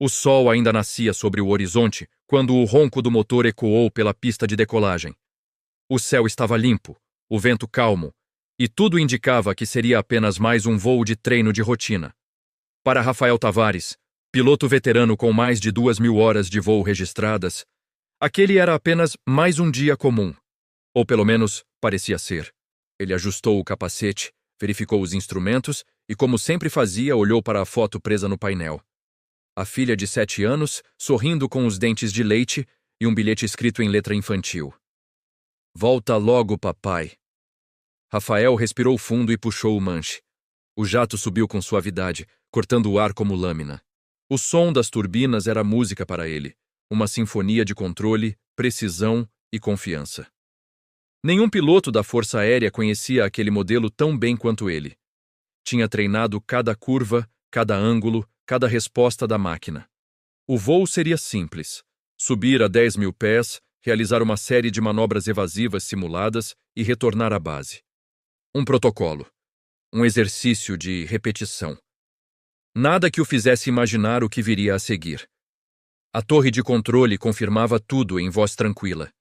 O sol ainda nascia sobre o horizonte quando o ronco do motor ecoou pela pista de decolagem. O céu estava limpo, o vento calmo, e tudo indicava que seria apenas mais um voo de treino de rotina. Para Rafael Tavares, piloto veterano com mais de 2.000 horas de voo registradas, aquele era apenas mais um dia comum. Ou pelo menos, parecia ser. Ele ajustou o capacete, verificou os instrumentos e, como sempre fazia, olhou para a foto presa no painel. A filha de 7 anos, sorrindo com os dentes de leite e um bilhete escrito em letra infantil. Volta logo, papai. Rafael respirou fundo e puxou o manche. O jato subiu com suavidade, cortando o ar como lâmina. O som das turbinas era música para ele, uma sinfonia de controle, precisão e confiança. Nenhum piloto da Força Aérea conhecia aquele modelo tão bem quanto ele. Tinha treinado cada curva, cada ângulo, cada resposta da máquina. O voo seria simples: subir a 10.000 pés, realizar uma série de manobras evasivas simuladas e retornar à base. Um protocolo. Um exercício de repetição. Nada que o fizesse imaginar o que viria a seguir. A torre de controle confirmava tudo em voz tranquila.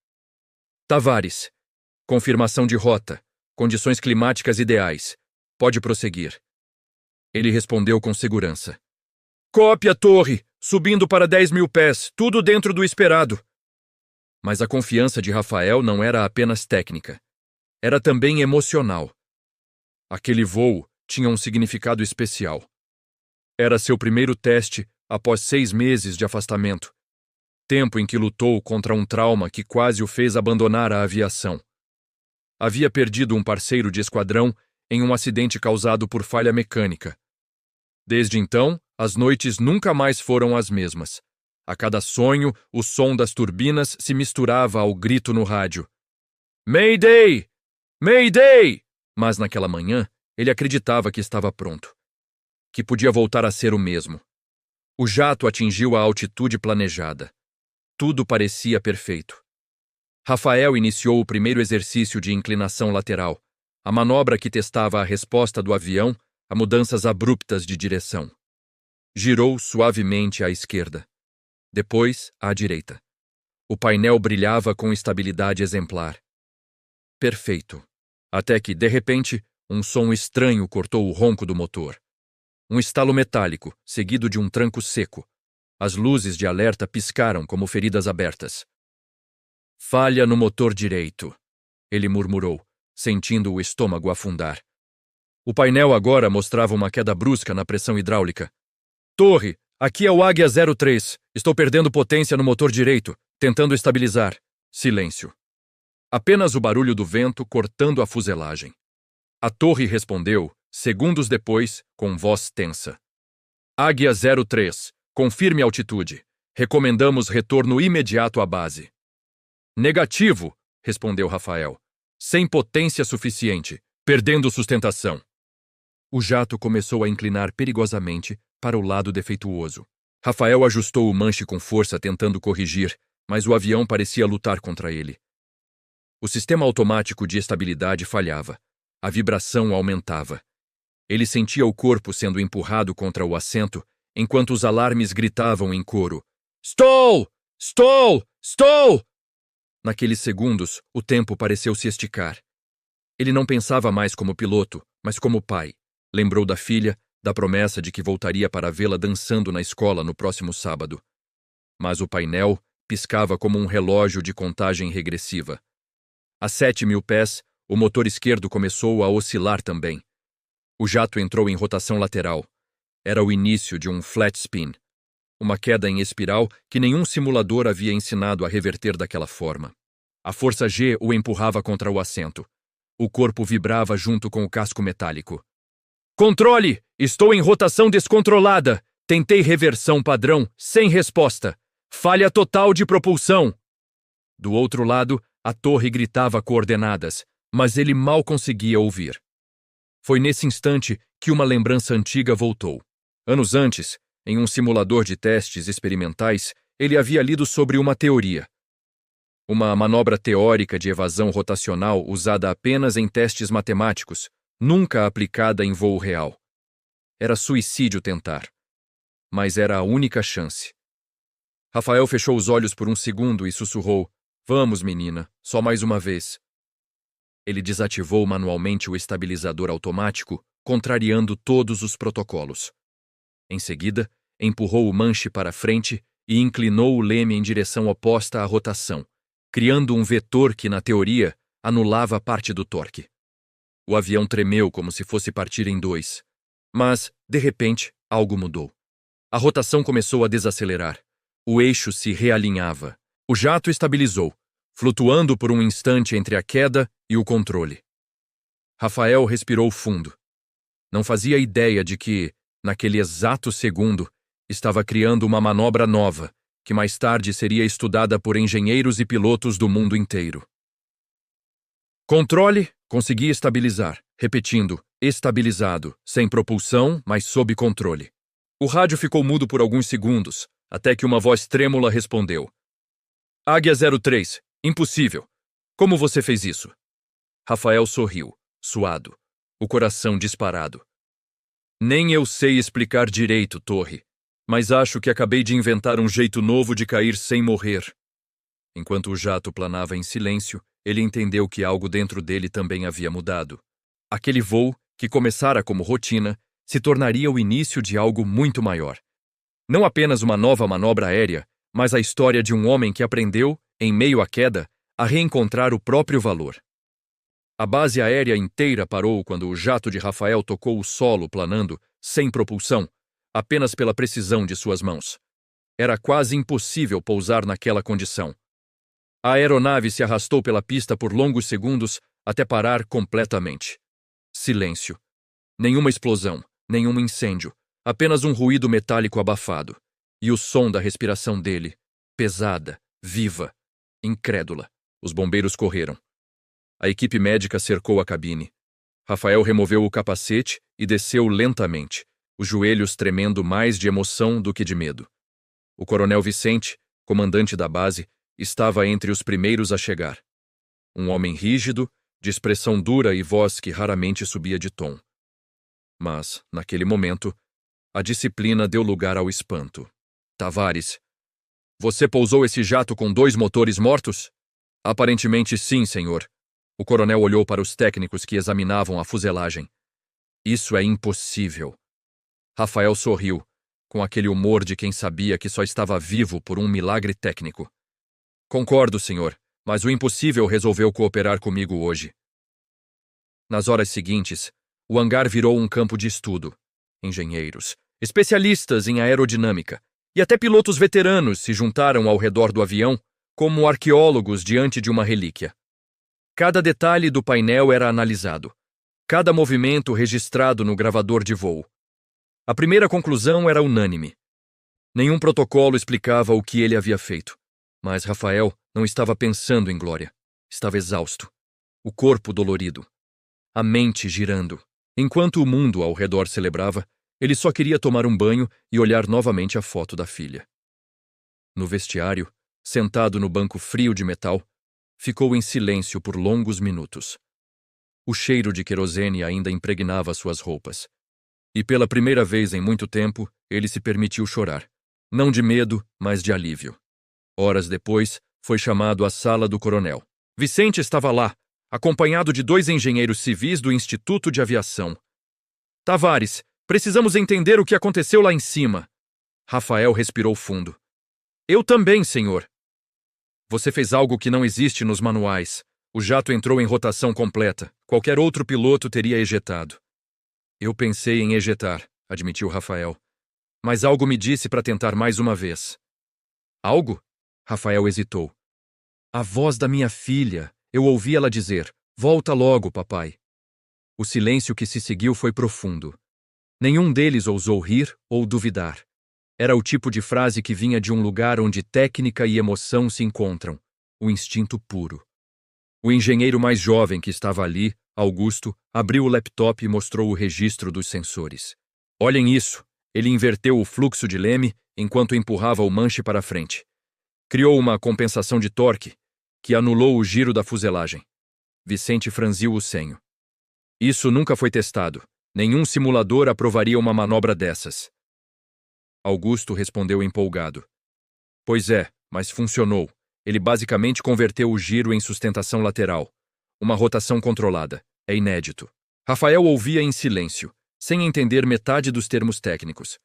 Tavares. Confirmação de rota. Condições climáticas ideais. Pode prosseguir. Ele respondeu com segurança. Cópia, torre! Subindo para 10.000 pés, tudo dentro do esperado. Mas a confiança de Rafael não era apenas técnica. Era também emocional. Aquele voo tinha um significado especial. Era seu primeiro teste após 6 meses de afastamento. Tempo em que lutou contra um trauma que quase o fez abandonar a aviação. Havia perdido um parceiro de esquadrão em um acidente causado por falha mecânica. Desde então, as noites nunca mais foram as mesmas. A cada sonho, o som das turbinas se misturava ao grito no rádio. Mayday! Mayday! Mas naquela manhã, ele acreditava que estava pronto. Que podia voltar a ser o mesmo. O jato atingiu a altitude planejada. Tudo parecia perfeito. Rafael iniciou o primeiro exercício de inclinação lateral, a manobra que testava a resposta do avião a mudanças abruptas de direção. Girou suavemente à esquerda. Depois, à direita. O painel brilhava com estabilidade exemplar. Perfeito. Até que, de repente, um som estranho cortou o ronco do motor. Um estalo metálico, seguido de um tranco seco. As luzes de alerta piscaram como feridas abertas. Falha no motor direito, ele murmurou, sentindo o estômago afundar. O painel agora mostrava uma queda brusca na pressão hidráulica. Torre, aqui é o Águia 03. Estou perdendo potência no motor direito, tentando estabilizar. Silêncio. Apenas o barulho do vento cortando a fuselagem. A torre respondeu, segundos depois, com voz tensa. Águia 03, confirme a altitude. Recomendamos retorno imediato à base. Negativo, respondeu Rafael. Sem potência suficiente, perdendo sustentação. O jato começou a inclinar perigosamente para o lado defeituoso. Rafael ajustou o manche com força tentando corrigir, mas o avião parecia lutar contra ele. O sistema automático de estabilidade falhava. A vibração aumentava. Ele sentia o corpo sendo empurrado contra o assento, enquanto os alarmes gritavam em coro. Stall! Stall! Stall! Naqueles segundos, o tempo pareceu se esticar. Ele não pensava mais como piloto, mas como pai. Lembrou da filha, da promessa de que voltaria para vê-la dançando na escola no próximo sábado. Mas o painel piscava como um relógio de contagem regressiva. A 7.000 pés, o motor esquerdo começou a oscilar também. O jato entrou em rotação lateral. Era o início de um flat spin. Uma queda em espiral que nenhum simulador havia ensinado a reverter daquela forma. A força G o empurrava contra o assento. O corpo vibrava junto com o casco metálico. Controle! Estou em rotação descontrolada! Tentei reversão padrão, sem resposta. Falha total de propulsão! Do outro lado, a torre gritava coordenadas, mas ele mal conseguia ouvir. Foi nesse instante que uma lembrança antiga voltou. Anos antes, em um simulador de testes experimentais, ele havia lido sobre uma teoria. Uma manobra teórica de evasão rotacional usada apenas em testes matemáticos, nunca aplicada em voo real. Era suicídio tentar. mas era a única chance. Rafael fechou os olhos por um segundo e sussurrou: "Vamos, menina, só mais uma vez." Ele desativou manualmente o estabilizador automático, contrariando todos os protocolos. Em seguida, empurrou o manche para frente e inclinou o leme em direção oposta à rotação, criando um vetor que, na teoria, anulava parte do torque. O avião tremeu como se fosse partir em dois. Mas, de repente, algo mudou. A rotação começou a desacelerar. O eixo se realinhava. O jato estabilizou, flutuando por um instante entre a queda e o controle. Rafael respirou fundo. Não fazia ideia de que, naquele exato segundo, estava criando uma manobra nova, que mais tarde seria estudada por engenheiros e pilotos do mundo inteiro. Controle, consegui estabilizar, repetindo, estabilizado, sem propulsão, mas sob controle. O rádio ficou mudo por alguns segundos, até que uma voz trêmula respondeu: Águia 03, impossível. Como você fez isso? Rafael sorriu, suado, o coração disparado. Nem eu sei explicar direito, Torre, mas acho que acabei de inventar um jeito novo de cair sem morrer. Enquanto o jato planava em silêncio, ele entendeu que algo dentro dele também havia mudado. Aquele voo, que começara como rotina, se tornaria o início de algo muito maior. Não apenas uma nova manobra aérea, mas a história de um homem que aprendeu, em meio à queda, a reencontrar o próprio valor. A base aérea inteira parou quando o jato de Rafael tocou o solo planando, sem propulsão, apenas pela precisão de suas mãos. Era quase impossível pousar naquela condição. A aeronave se arrastou pela pista por longos segundos até parar completamente. Silêncio. Nenhuma explosão, nenhum incêndio, apenas um ruído metálico abafado. E o som da respiração dele, pesada, viva, incrédula. Os bombeiros correram. A equipe médica cercou a cabine. Rafael removeu o capacete e desceu lentamente, os joelhos tremendo mais de emoção do que de medo. O coronel Vicente, comandante da base, estava entre os primeiros a chegar. Um homem rígido, de expressão dura e voz que raramente subia de tom. Mas, naquele momento, a disciplina deu lugar ao espanto. Tavares, você pousou esse jato com 2 motores mortos? Aparentemente sim, senhor. O coronel olhou para os técnicos que examinavam a fuselagem. Isso é impossível. Rafael sorriu, com aquele humor de quem sabia que só estava vivo por um milagre técnico. Concordo, senhor, mas o impossível resolveu cooperar comigo hoje. Nas horas seguintes, o hangar virou um campo de estudo. Engenheiros, especialistas em aerodinâmica e até pilotos veteranos se juntaram ao redor do avião como arqueólogos diante de uma relíquia. Cada detalhe do painel era analisado, cada movimento registrado no gravador de voo. A primeira conclusão era unânime. Nenhum protocolo explicava o que ele havia feito. Mas Rafael não estava pensando em glória. Estava exausto. O corpo dolorido. A mente girando. Enquanto o mundo ao redor celebrava, ele só queria tomar um banho e olhar novamente a foto da filha. No vestiário, sentado no banco frio de metal, ficou em silêncio por longos minutos. O cheiro de querosene ainda impregnava suas roupas. E pela primeira vez em muito tempo, ele se permitiu chorar. Não de medo, mas de alívio. Horas depois, foi chamado à sala do coronel. Vicente estava lá, acompanhado de 2 engenheiros civis do Instituto de Aviação. Tavares, precisamos entender o que aconteceu lá em cima. Rafael respirou fundo. Eu também, senhor. Você fez algo que não existe nos manuais. O jato entrou em rotação completa. Qualquer outro piloto teria ejetado. Eu pensei em ejetar, admitiu Rafael. Mas algo me disse para tentar mais uma vez. Algo? Rafael hesitou. A voz da minha filha. Eu ouvi ela dizer, volta logo, papai. O silêncio que se seguiu foi profundo. Nenhum deles ousou rir ou duvidar. Era o tipo de frase que vinha de um lugar onde técnica e emoção se encontram, o instinto puro. O engenheiro mais jovem que estava ali, Augusto, abriu o laptop e mostrou o registro dos sensores. Olhem isso! Ele inverteu o fluxo de leme enquanto empurrava o manche para frente. Criou uma compensação de torque, que anulou o giro da fuselagem. Vicente franziu o senho. Isso nunca foi testado. Nenhum simulador aprovaria uma manobra dessas. Augusto respondeu empolgado. Pois é, mas funcionou. Ele basicamente converteu o giro em sustentação lateral. Uma rotação controlada. É inédito. Rafael ouvia em silêncio, sem entender metade dos termos técnicos.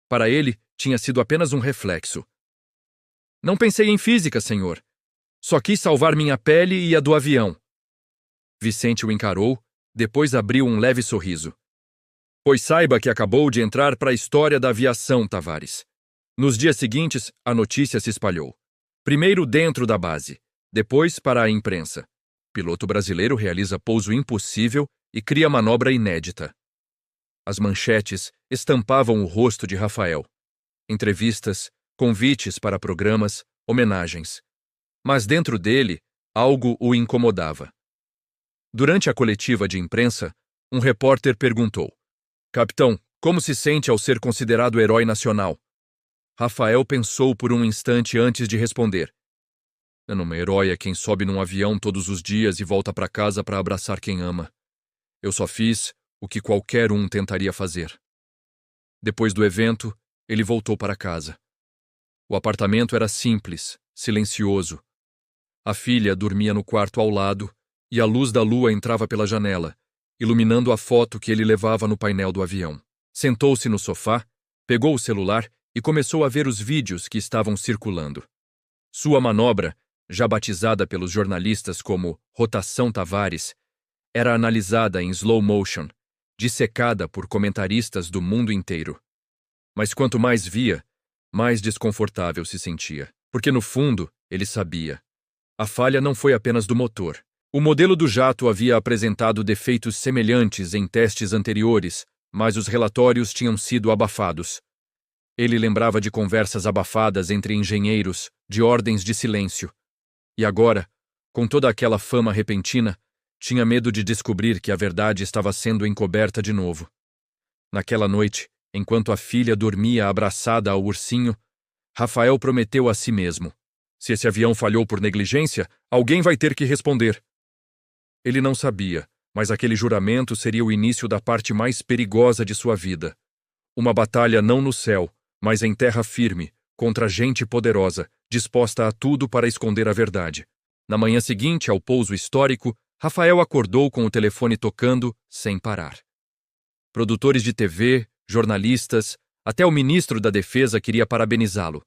Para ele, tinha sido apenas um reflexo. Não pensei em física, senhor. Só quis salvar minha pele e a do avião. Vicente o encarou, depois abriu um leve sorriso. Pois saiba que acabou de entrar para a história da aviação, Tavares. Nos dias seguintes, a notícia se espalhou. Primeiro dentro da base, depois para a imprensa. Piloto brasileiro realiza pouso impossível e cria manobra inédita. As manchetes estampavam o rosto de Rafael. Entrevistas, convites para programas, homenagens. Mas dentro dele, algo o incomodava. Durante a coletiva de imprensa, um repórter perguntou: Capitão, como se sente ao ser considerado herói nacional? Rafael pensou por um instante antes de responder. Um herói é quem sobe num avião todos os dias e volta para casa para abraçar quem ama. Eu só fiz o que qualquer um tentaria fazer. Depois do evento, ele voltou para casa. O apartamento era simples, silencioso. A filha dormia no quarto ao lado e a luz da lua entrava pela janela, iluminando a foto que ele levava no painel do avião. Sentou-se no sofá, pegou o celular e começou a ver os vídeos que estavam circulando. Sua manobra, já batizada pelos jornalistas como Rotação Tavares, era analisada em slow motion, dissecada por comentaristas do mundo inteiro. Mas quanto mais via, mais desconfortável se sentia, porque no fundo ele sabia. A falha não foi apenas do motor. O modelo do jato havia apresentado defeitos semelhantes em testes anteriores, mas os relatórios tinham sido abafados. Ele lembrava de conversas abafadas entre engenheiros, de ordens de silêncio. E agora, com toda aquela fama repentina, tinha medo de descobrir que a verdade estava sendo encoberta de novo. Naquela noite, enquanto a filha dormia abraçada ao ursinho, Rafael prometeu a si mesmo: se esse avião falhou por negligência, alguém vai ter que responder. Ele não sabia, mas aquele juramento seria o início da parte mais perigosa de sua vida. Uma batalha não no céu, mas em terra firme, contra gente poderosa, disposta a tudo para esconder a verdade. Na manhã seguinte ao pouso histórico, Rafael acordou com o telefone tocando sem parar. Produtores de TV, jornalistas, até o ministro da Defesa queria parabenizá-lo.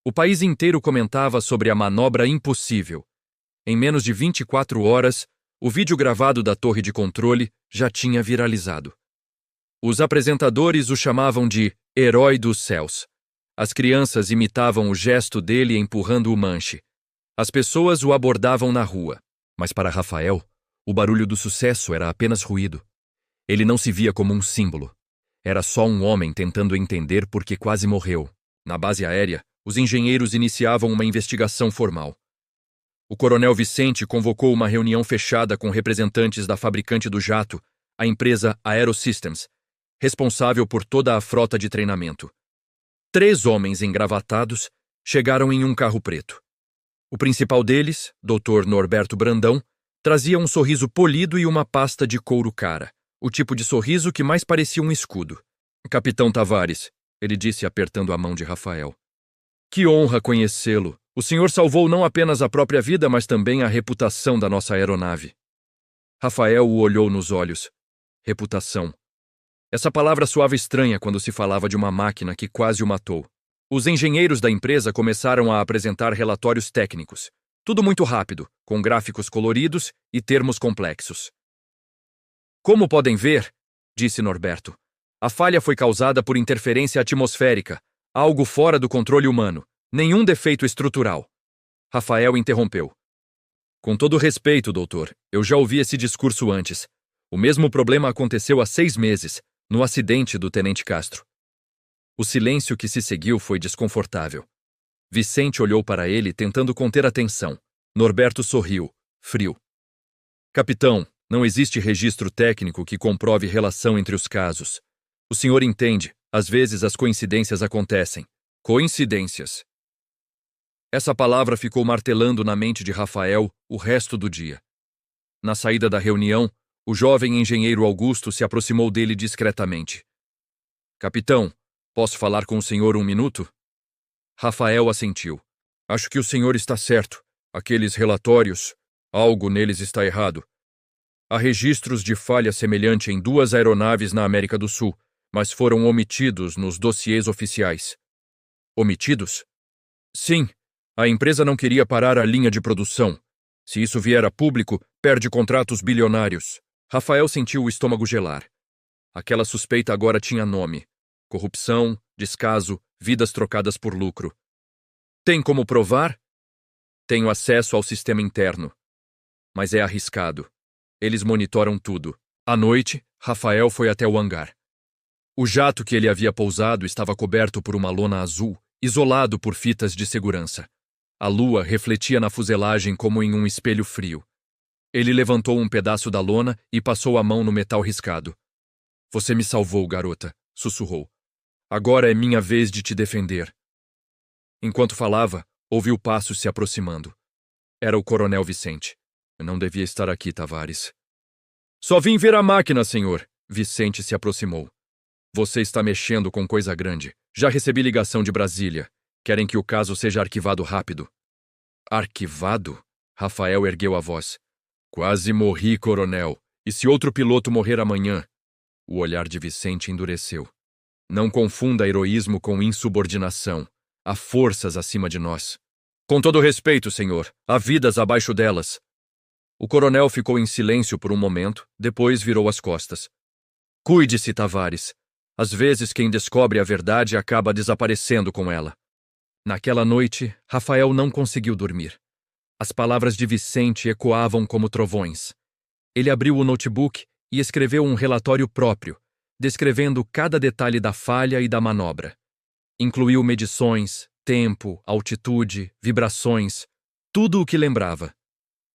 O país inteiro comentava sobre a manobra impossível. Em menos de 24 horas, o vídeo gravado da torre de controle já tinha viralizado. Os apresentadores o chamavam de herói dos céus. As crianças imitavam o gesto dele empurrando o manche. As pessoas o abordavam na rua. Mas para Rafael, o barulho do sucesso era apenas ruído. Ele não se via como um símbolo. Era só um homem tentando entender por que quase morreu. Na base aérea, os engenheiros iniciavam uma investigação formal. O coronel Vicente convocou uma reunião fechada com representantes da fabricante do jato, a empresa Aerosystems, responsável por toda a frota de treinamento. 3 homens engravatados chegaram em um carro preto. O principal deles, Dr. Norberto Brandão, trazia um sorriso polido e uma pasta de couro cara, o tipo de sorriso que mais parecia um escudo. Capitão Tavares, ele disse apertando a mão de Rafael. Que honra conhecê-lo. O senhor salvou não apenas a própria vida, mas também a reputação da nossa aeronave. Rafael o olhou nos olhos. Reputação. Essa palavra soava estranha quando se falava de uma máquina que quase o matou. Os engenheiros da empresa começaram a apresentar relatórios técnicos. Tudo muito rápido, com gráficos coloridos e termos complexos. Como podem ver, disse Norberto, a falha foi causada por interferência atmosférica, algo fora do controle humano, nenhum defeito estrutural. Rafael interrompeu. Com todo respeito, doutor, eu já ouvi esse discurso antes. O mesmo problema aconteceu há 6 meses, no acidente do Tenente Castro. O silêncio que se seguiu foi desconfortável. Vicente olhou para ele tentando conter a tensão. Norberto sorriu, frio. Capitão, não existe registro técnico que comprove relação entre os casos. O senhor entende, às vezes as coincidências acontecem. Coincidências. Essa palavra ficou martelando na mente de Rafael o resto do dia. Na saída da reunião, o jovem engenheiro Augusto se aproximou dele discretamente. Capitão, Posso falar com o senhor um minuto? Rafael assentiu. Acho que o senhor está certo. Aqueles relatórios, algo neles está errado. Há registros de falha semelhante em 2 aeronaves na América do Sul, mas foram omitidos nos dossiês oficiais. Omitidos? Sim. A empresa não queria parar a linha de produção. Se isso vier a público, perde contratos bilionários. Rafael sentiu o estômago gelar. Aquela suspeita agora tinha nome. Corrupção, descaso, vidas trocadas por lucro. Tem como provar? Tenho acesso ao sistema interno. Mas é arriscado. Eles monitoram tudo. À noite, Rafael foi até o hangar. O jato que ele havia pousado estava coberto por uma lona azul, isolado por fitas de segurança. A lua refletia na fuselagem como em um espelho frio. Ele levantou um pedaço da lona e passou a mão no metal riscado. Você me salvou, garota, sussurrou. Agora é minha vez de te defender. Enquanto falava, ouviu passos se aproximando. Era o coronel Vicente. Não devia estar aqui, Tavares. Só vim ver a máquina, senhor. Vicente se aproximou. Você está mexendo com coisa grande. Já recebi ligação de Brasília. Querem que o caso seja arquivado rápido. Arquivado? Rafael ergueu a voz. Quase morri, coronel. E se outro piloto morrer amanhã? O olhar de Vicente endureceu. Não confunda heroísmo com insubordinação. Há forças acima de nós. Com todo respeito, senhor. Há vidas abaixo delas. O coronel ficou em silêncio por um momento, depois virou as costas. Cuide-se, Tavares. Às vezes quem descobre a verdade acaba desaparecendo com ela. Naquela noite, Rafael não conseguiu dormir. As palavras de Vicente ecoavam como trovões. Ele abriu o notebook e escreveu um relatório próprio, descrevendo cada detalhe da falha e da manobra. Incluiu medições, tempo, altitude, vibrações, tudo o que lembrava.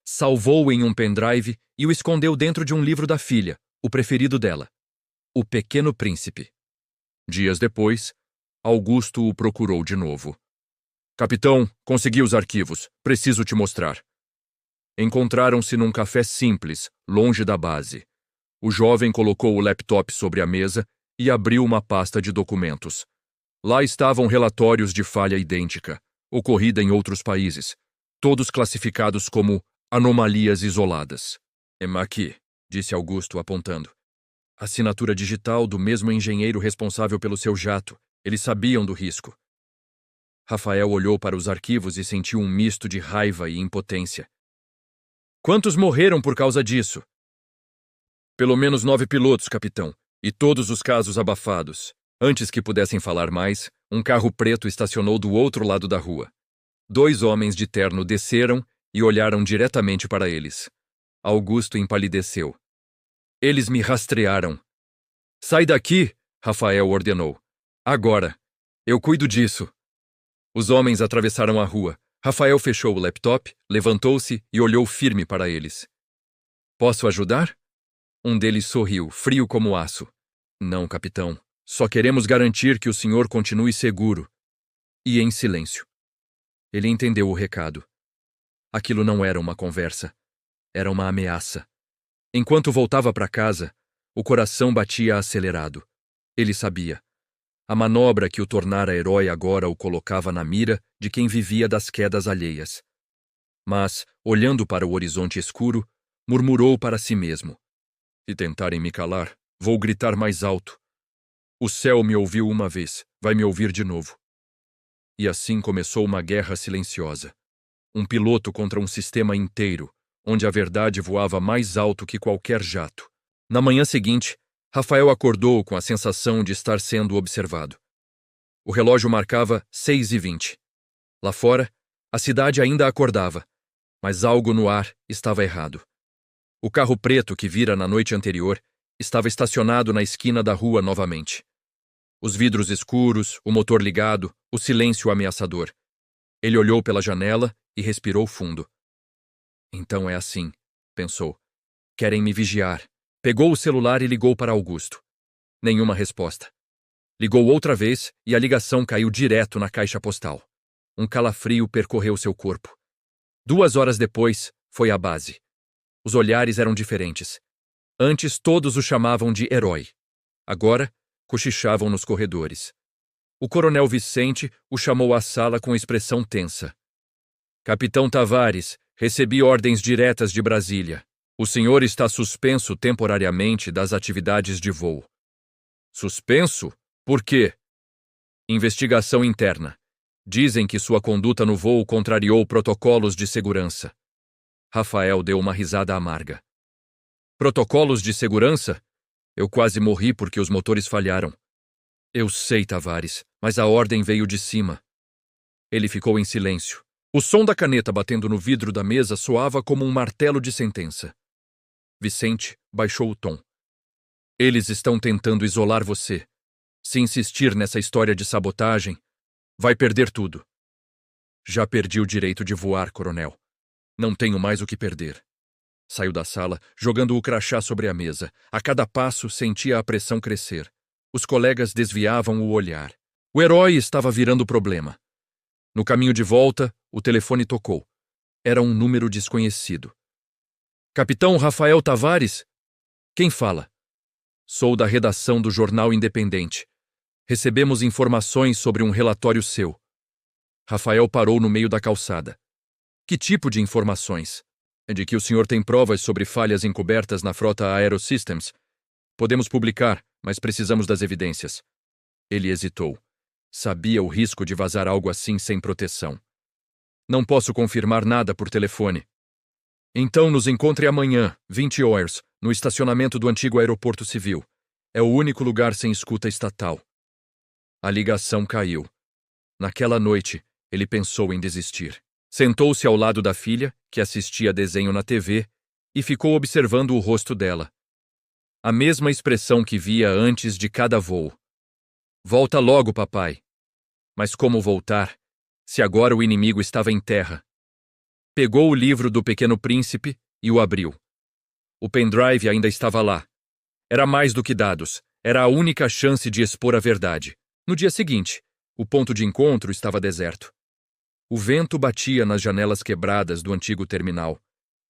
Salvou-o em um pendrive e o escondeu dentro de um livro da filha, o preferido dela, O Pequeno Príncipe. Dias depois, Augusto o procurou de novo. Capitão, consegui os arquivos. Preciso te mostrar. Encontraram-se num café simples, longe da base. O jovem colocou o laptop sobre a mesa e abriu uma pasta de documentos. Lá estavam relatórios de falha idêntica, ocorrida em outros países, todos classificados como anomalias isoladas. Aqui, disse Augusto apontando. Assinatura digital do mesmo engenheiro responsável pelo seu jato. Eles sabiam do risco. Rafael olhou para os arquivos e sentiu um misto de raiva e impotência. Quantos morreram por causa disso? Pelo menos 9 pilotos, capitão, e todos os casos abafados. Antes que pudessem falar mais, um carro preto estacionou do outro lado da rua. 2 homens de terno desceram e olharam diretamente para eles. Augusto empalideceu. Eles me rastrearam. Sai daqui, Rafael ordenou. Agora. Eu cuido disso. Os homens atravessaram a rua. Rafael fechou o laptop, levantou-se e olhou firme para eles. Posso ajudar? Um deles sorriu, frio como aço. Não, capitão. Só queremos garantir que o senhor continue seguro. E em silêncio. Ele entendeu o recado. Aquilo não era uma conversa. Era uma ameaça. Enquanto voltava para casa, o coração batia acelerado. Ele sabia. A manobra que o tornara herói agora o colocava na mira de quem vivia das quedas alheias. Mas, olhando para o horizonte escuro, murmurou para si mesmo. Se tentarem me calar, vou gritar mais alto. O céu me ouviu uma vez, vai me ouvir de novo. E assim começou uma guerra silenciosa. Um piloto contra um sistema inteiro, onde a verdade voava mais alto que qualquer jato. Na manhã seguinte, Rafael acordou com a sensação de estar sendo observado. O relógio marcava 6h20. Lá fora, a cidade ainda acordava, mas algo no ar estava errado. O carro preto que vira na noite anterior estava estacionado na esquina da rua novamente. Os vidros escuros, o motor ligado, o silêncio ameaçador. Ele olhou pela janela e respirou fundo. Então é assim, pensou. Querem me vigiar. Pegou o celular e ligou para Augusto. Nenhuma resposta. Ligou outra vez e a ligação caiu direto na caixa postal. Um calafrio percorreu seu corpo. 2 horas depois, foi à base. Os olhares eram diferentes. Antes todos o chamavam de herói. Agora, cochichavam nos corredores. O coronel Vicente o chamou à sala com expressão tensa. Capitão Tavares, recebi ordens diretas de Brasília. O senhor está suspenso temporariamente das atividades de voo. Suspenso? Por quê? Investigação interna. Dizem que sua conduta no voo contrariou protocolos de segurança. Rafael deu uma risada amarga. Protocolos de segurança? Eu quase morri porque os motores falharam. Eu sei, Tavares, mas a ordem veio de cima. Ele ficou em silêncio. O som da caneta batendo no vidro da mesa soava como um martelo de sentença. Vicente baixou o tom. Eles estão tentando isolar você. Se insistir nessa história de sabotagem, vai perder tudo. Já perdi o direito de voar, coronel. Não tenho mais o que perder. Saiu da sala, jogando o crachá sobre a mesa. A cada passo sentia a pressão crescer. Os colegas desviavam o olhar. O herói estava virando problema. No caminho de volta, o telefone tocou. Era um número desconhecido. Capitão Rafael Tavares? Quem fala? Sou da redação do Jornal Independente. Recebemos informações sobre um relatório seu. Rafael parou no meio da calçada. Que tipo de informações? É de que o senhor tem provas sobre falhas encobertas na frota Aerosystems. Podemos publicar, mas precisamos das evidências. Ele hesitou. Sabia o risco de vazar algo assim sem proteção. Não posso confirmar nada por telefone. Então nos encontre amanhã, 20 horas, no estacionamento do antigo aeroporto civil. É o único lugar sem escuta estatal. A ligação caiu. Naquela noite, ele pensou em desistir. Sentou-se ao lado da filha, que assistia desenho na TV, e ficou observando o rosto dela. A mesma expressão que via antes de cada voo. Volta logo, papai. Mas como voltar, se agora o inimigo estava em terra? Pegou o livro do Pequeno Príncipe e o abriu. O pendrive ainda estava lá. Era mais do que dados, era a única chance de expor a verdade. No dia seguinte, o ponto de encontro estava deserto. O vento batia nas janelas quebradas do antigo terminal.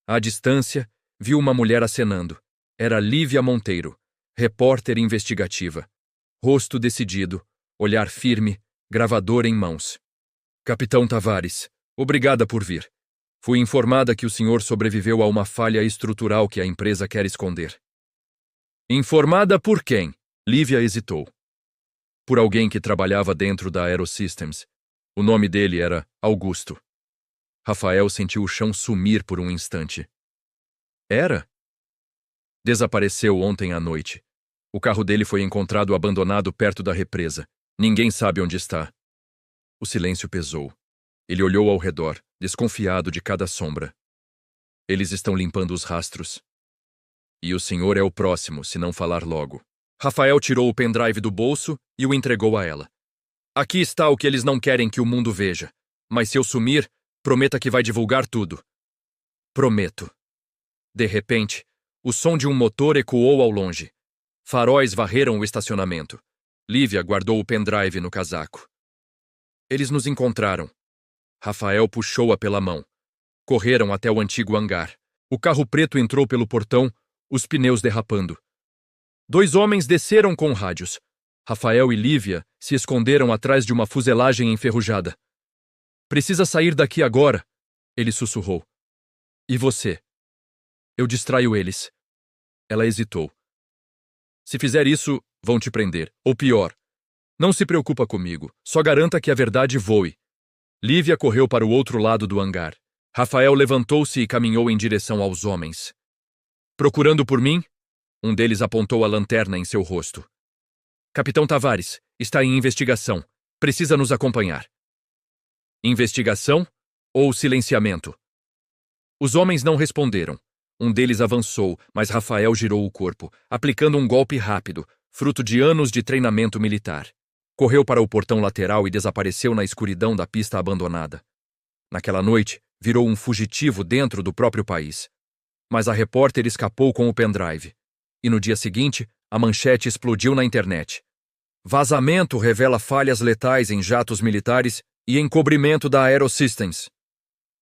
À distância, viu uma mulher acenando. Era Lívia Monteiro, repórter investigativa. Rosto decidido, olhar firme, gravador em mãos. Capitão Tavares, obrigada por vir. Fui informada que o senhor sobreviveu a uma falha estrutural que a empresa quer esconder. Informada por quem? Lívia hesitou. Por alguém que trabalhava dentro da Aerosystems. O nome dele era Augusto. Rafael sentiu o chão sumir por um instante. Era? Desapareceu ontem à noite. O carro dele foi encontrado abandonado perto da represa. Ninguém sabe onde está. O silêncio pesou. Ele olhou ao redor, desconfiado de cada sombra. Eles estão limpando os rastros. E o senhor é o próximo, se não falar logo. Rafael tirou o pendrive do bolso e o entregou a ela. Aqui está o que eles não querem que o mundo veja. Mas se eu sumir, prometa que vai divulgar tudo. Prometo. De repente, o som de um motor ecoou ao longe. Faróis varreram o estacionamento. Lívia guardou o pendrive no casaco. Eles nos encontraram. Rafael puxou-a pela mão. Correram até o antigo hangar. O carro preto entrou pelo portão, os pneus derrapando. 2 homens desceram com rádios. Rafael e Lívia se esconderam atrás de uma fuselagem enferrujada. Precisa sair daqui agora, ele sussurrou. E você? Eu distraio eles. Ela hesitou. Se fizer isso, vão te prender. Ou pior. Não se preocupa comigo. Só garanta que a verdade voe. Lívia correu para o outro lado do hangar. Rafael levantou-se e caminhou em direção aos homens. Procurando por mim? Um deles apontou a lanterna em seu rosto. Capitão Tavares, está em investigação. Precisa nos acompanhar. Investigação ou silenciamento? Os homens não responderam. Um deles avançou, mas Rafael girou o corpo, aplicando um golpe rápido, fruto de anos de treinamento militar. Correu para o portão lateral e desapareceu na escuridão da pista abandonada. Naquela noite, virou um fugitivo dentro do próprio país. Mas a repórter escapou com o pendrive. E no dia seguinte, a manchete explodiu na internet. Vazamento revela falhas letais em jatos militares e encobrimento da Aerosystems.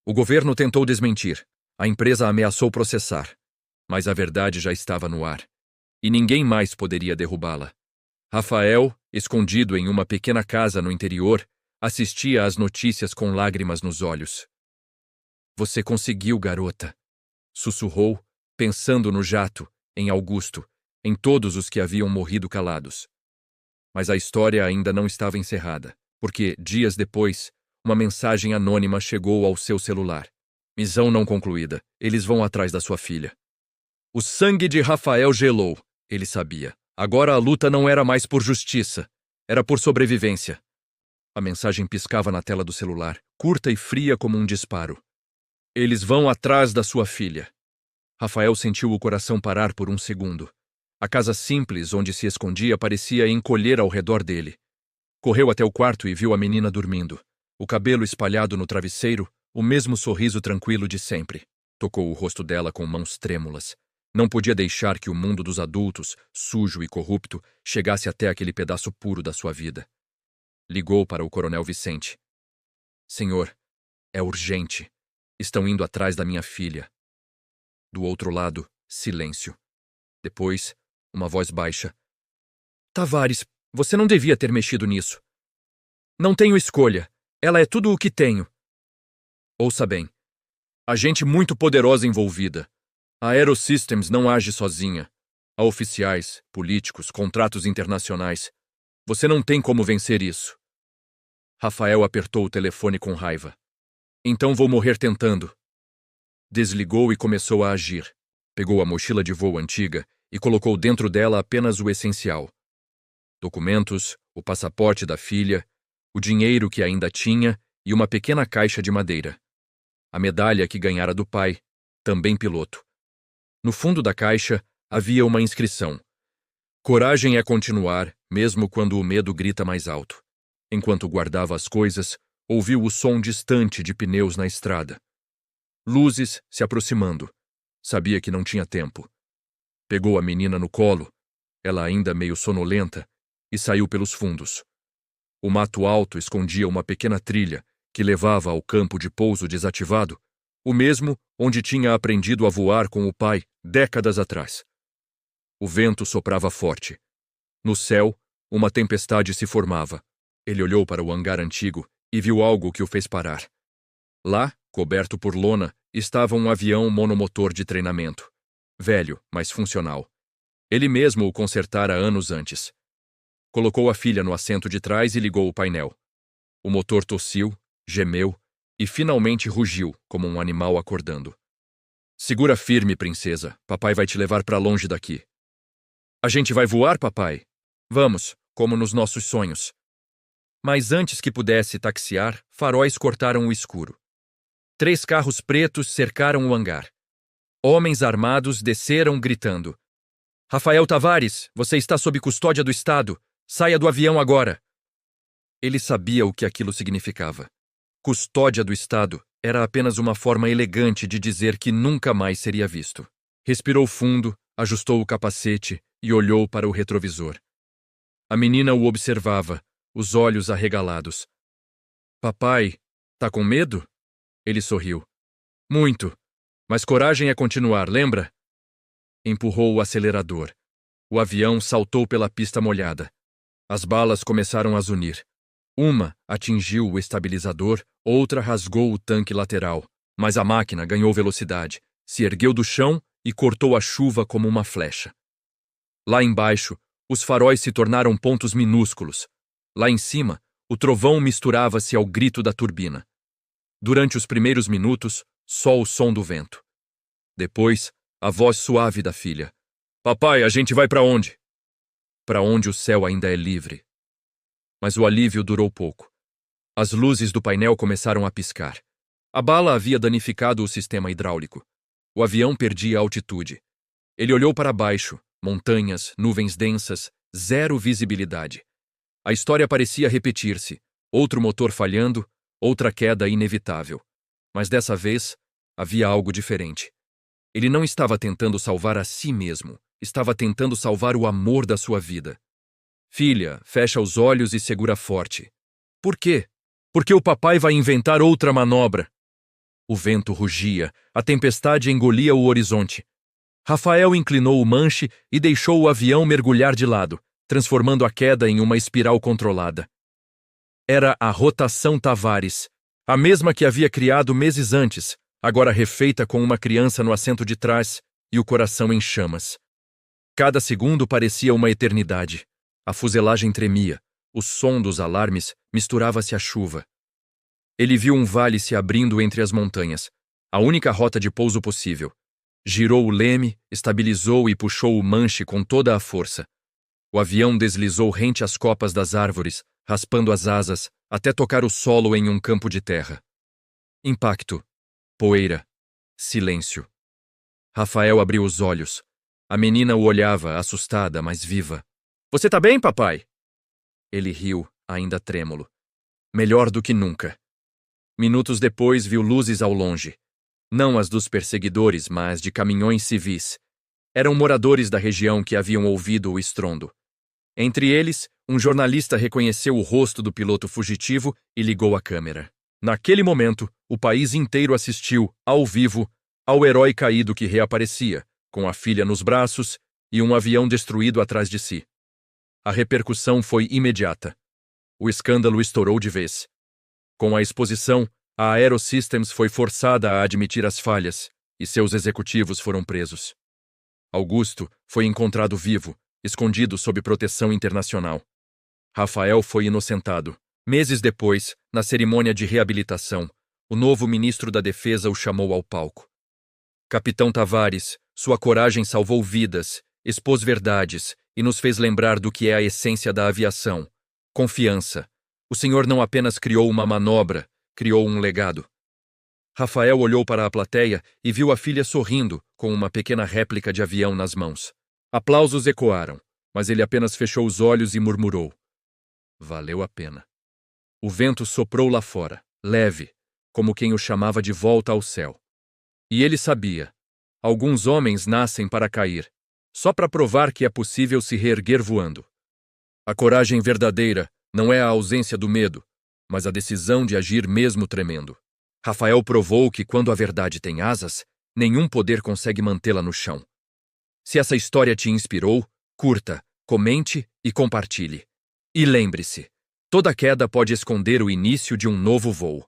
O governo tentou desmentir. A empresa ameaçou processar. Mas a verdade já estava no ar. E ninguém mais poderia derrubá-la. Rafael escondido em uma pequena casa no interior, assistia às notícias com lágrimas nos olhos. Você conseguiu, garota, sussurrou, pensando no jato, em Augusto, em todos os que haviam morrido calados. Mas a história ainda não estava encerrada, porque, dias depois, uma mensagem anônima chegou ao seu celular. Missão não concluída. Eles vão atrás da sua filha. O sangue de Rafael gelou, ele sabia. Agora a luta não era mais por justiça, era por sobrevivência. A mensagem piscava na tela do celular, curta e fria como um disparo. Eles vão atrás da sua filha. Rafael sentiu o coração parar por um segundo. A casa simples onde se escondia parecia encolher ao redor dele. Correu até o quarto e viu a menina dormindo. O cabelo espalhado no travesseiro, o mesmo sorriso tranquilo de sempre. Tocou o rosto dela com mãos trêmulas. Não podia deixar que o mundo dos adultos, sujo e corrupto, chegasse até aquele pedaço puro da sua vida. Ligou para o coronel Vicente. Senhor, é urgente. Estão indo atrás da minha filha. Do outro lado, silêncio. Depois, uma voz baixa. Tavares, você não devia ter mexido nisso. Não tenho escolha. Ela é tudo o que tenho. Ouça bem. Há gente muito poderosa envolvida. A Aerosystems não age sozinha. Há oficiais, políticos, contratos internacionais. Você não tem como vencer isso. Rafael apertou o telefone com raiva. Então vou morrer tentando. Desligou e começou a agir. Pegou a mochila de voo antiga e colocou dentro dela apenas o essencial. Documentos, o passaporte da filha, o dinheiro que ainda tinha e uma pequena caixa de madeira. A medalha que ganhara do pai, também piloto. No fundo da caixa havia uma inscrição. Coragem é continuar, mesmo quando o medo grita mais alto. Enquanto guardava as coisas, ouviu o som distante de pneus na estrada. Luzes se aproximando. Sabia que não tinha tempo. Pegou a menina no colo, ela ainda meio sonolenta, e saiu pelos fundos. O mato alto escondia uma pequena trilha que levava ao campo de pouso desativado, o mesmo onde tinha aprendido a voar com o pai décadas atrás. O vento soprava forte. No céu, uma tempestade se formava. Ele olhou para o hangar antigo e viu algo que o fez parar. Lá, coberto por lona, estava um avião monomotor de treinamento. Velho, mas funcional. Ele mesmo o consertara anos antes. Colocou a filha no assento de trás e ligou o painel. O motor tossiu, gemeu e finalmente rugiu como um animal acordando. Segura firme, princesa. Papai vai te levar para longe daqui. A gente vai voar, papai? Vamos, como nos nossos sonhos. Mas antes que pudesse taxiar, faróis cortaram o escuro. 3 carros pretos cercaram o hangar. Homens armados desceram gritando. Rafael Tavares, você está sob custódia do Estado. Saia do avião agora. Ele sabia o que aquilo significava. Custódia do Estado era apenas uma forma elegante de dizer que nunca mais seria visto. Respirou fundo, ajustou o capacete e olhou para o retrovisor. A menina o observava, os olhos arregalados. Papai, tá com medo? Ele sorriu. Muito. Mas coragem é continuar, lembra? Empurrou o acelerador. O avião saltou pela pista molhada. As balas começaram a zunir. Uma atingiu o estabilizador, outra rasgou o tanque lateral. Mas a máquina ganhou velocidade, se ergueu do chão e cortou a chuva como uma flecha. Lá embaixo, os faróis se tornaram pontos minúsculos. Lá em cima, o trovão misturava-se ao grito da turbina. Durante os primeiros minutos, só o som do vento. Depois, a voz suave da filha. Papai, a gente vai para onde? Para onde o céu ainda é livre. Mas o alívio durou pouco. As luzes do painel começaram a piscar. A bala havia danificado o sistema hidráulico. O avião perdia altitude. Ele olhou para baixo, montanhas, nuvens densas, zero visibilidade. A história parecia repetir-se, outro motor falhando, outra queda inevitável. Mas dessa vez, havia algo diferente. Ele não estava tentando salvar a si mesmo, estava tentando salvar o amor da sua vida. Filha, fecha os olhos e segura forte. Por quê? Porque o papai vai inventar outra manobra. O vento rugia, a tempestade engolia o horizonte. Rafael inclinou o manche e deixou o avião mergulhar de lado. transformando a queda em uma espiral controlada. Era a rotação Tavares, a mesma que havia criado meses antes, agora refeita com uma criança no assento de trás e o coração em chamas. Cada segundo parecia uma eternidade. A fuselagem tremia, o som dos alarmes misturava-se à chuva. Ele viu um vale se abrindo entre as montanhas, a única rota de pouso possível. Girou o leme, estabilizou e puxou o manche com toda a força. O avião deslizou rente às copas das árvores, raspando as asas, até tocar o solo em um campo de terra. Impacto. Poeira. Silêncio. Rafael abriu os olhos. A menina o olhava, assustada, mas viva. Você tá bem, papai? Ele riu, ainda trêmulo. Melhor do que nunca. Minutos depois viu luzes ao longe. Não as dos perseguidores, mas de caminhões civis. Eram moradores da região que haviam ouvido o estrondo. Entre eles, um jornalista reconheceu o rosto do piloto fugitivo e ligou a câmera. Naquele momento, o país inteiro assistiu, ao vivo, ao herói caído que reaparecia, com a filha nos braços e um avião destruído atrás de si. A repercussão foi imediata. O escândalo estourou de vez. Com a exposição, a Aerosystems foi forçada a admitir as falhas e seus executivos foram presos. Augusto foi encontrado vivo, escondido sob proteção internacional. Rafael foi inocentado. Meses depois, na cerimônia de reabilitação, o novo ministro da Defesa o chamou ao palco. Capitão Tavares, sua coragem salvou vidas, expôs verdades e nos fez lembrar do que é a essência da aviação. Confiança. O senhor não apenas criou uma manobra, criou um legado. Rafael olhou para a plateia e viu a filha sorrindo, com uma pequena réplica de avião nas mãos. Aplausos ecoaram, mas ele apenas fechou os olhos e murmurou. Valeu a pena. O vento soprou lá fora, leve, como quem o chamava de volta ao céu. E ele sabia. Alguns homens nascem para cair, só para provar que é possível se reerguer voando. A coragem verdadeira não é a ausência do medo, mas a decisão de agir mesmo tremendo. Rafael provou que quando a verdade tem asas, nenhum poder consegue mantê-la no chão. Se essa história te inspirou, curta, comente e compartilhe. E lembre-se, toda queda pode esconder o início de um novo voo.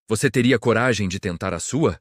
Você teria coragem de tentar a sua?